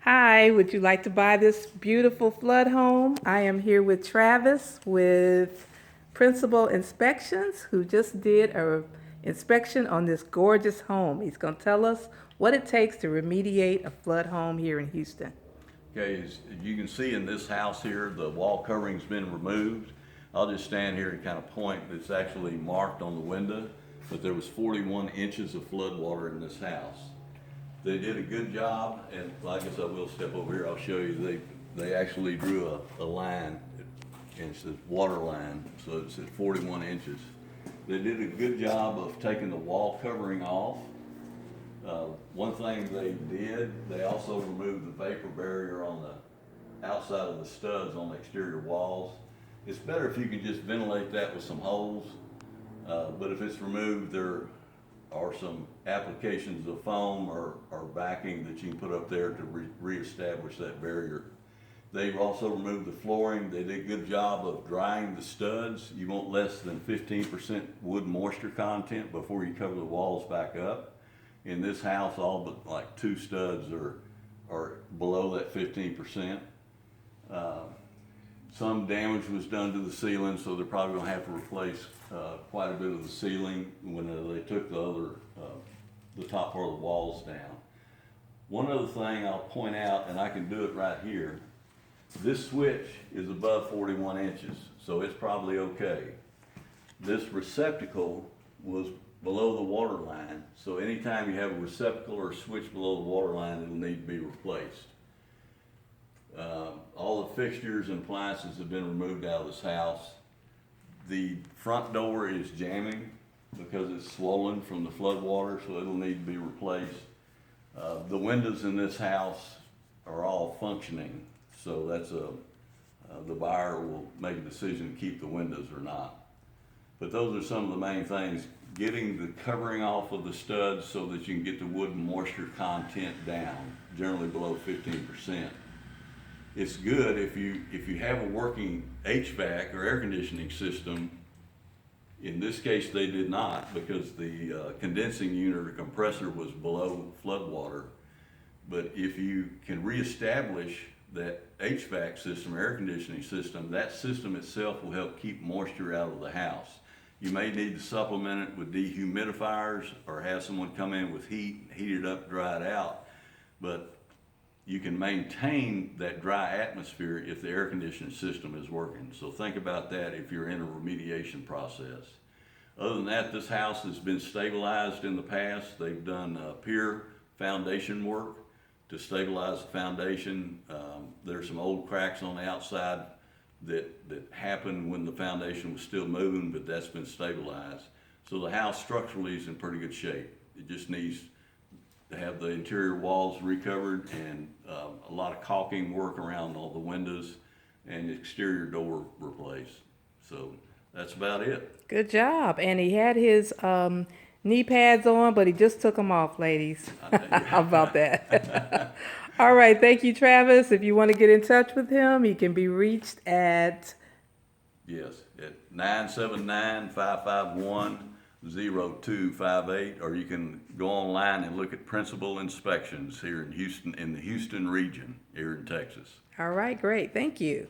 Hi, would you like to buy this beautiful flood home? I am here with Travis with Principal Inspections, who just did a inspection on this gorgeous home. He's going to tell us what it takes to remediate a flood home here in Houston. Okay, as you can see in this house here, the wall covering's been removed. I'll just stand here and kind of point. It's actually marked on the window, but there was 41 inches of flood water in this house. They did a good job, and I guess I will step over here. I'll show you. They actually drew a line, and it says water line, so it's at 41 inches. They did a good job of taking the wall covering off. One thing they did, they also removed the vapor barrier on the outside of the studs on the exterior walls. It's better if you can just ventilate that with some holes, but if it's removed, there are some applications of foam or backing that you can put up there to reestablish that barrier. They've also removed the flooring. They did a good job of drying the studs. You want less than 15% wood moisture content before you cover the walls back up. In this house, all but like 2 studs are below that 15%. Some damage was done to the ceiling, so they're probably gonna have to replace quite a bit of the ceiling when they took the top part of the walls down. One other thing I'll point out, and I can do it right here, this switch is above 41 inches, so it's probably okay. This receptacle was below the water line, so anytime you have a receptacle or a switch below the water line, it'll need to be replaced. All the fixtures and appliances have been removed out of this house. The front door is jamming because it's swollen from the flood water, so it'll need to be replaced. The windows in this house are all functioning, so that's the buyer will make a decision to keep the windows or not. But those are some of the main things. Getting the covering off of the studs so that you can get the wood and moisture content down, generally below 15%. It's good if you have a working HVAC or air conditioning system. In this case, they did not, because the condensing unit or compressor was below flood water. But if you can reestablish that HVAC system, air conditioning system, that system itself will help keep moisture out of the house. You may need to supplement it with dehumidifiers or have someone come in with heat it up, dry it out. But you can maintain that dry atmosphere if the air conditioning system is working. So think about that if you're in a remediation process. Other than that, this house has been stabilized in the past. They've done pier foundation work to stabilize the foundation. There's some old cracks on the outside that happened when the foundation was still moving, but that's been stabilized. So the house structurally is in pretty good shape. It just needs to have the interior walls recovered and a lot of caulking work around all the windows and the exterior door replaced. So that's about it. Good job. And he had his knee pads on, but he just took them off, ladies. How about that? All right. Thank you, Travis. If you want to get in touch with him, he can be reached at Yes, at 979-551-0258, or you can go online and look at Principal Inspections here in Houston, in the Houston region here in Texas. All right, great. Thank you.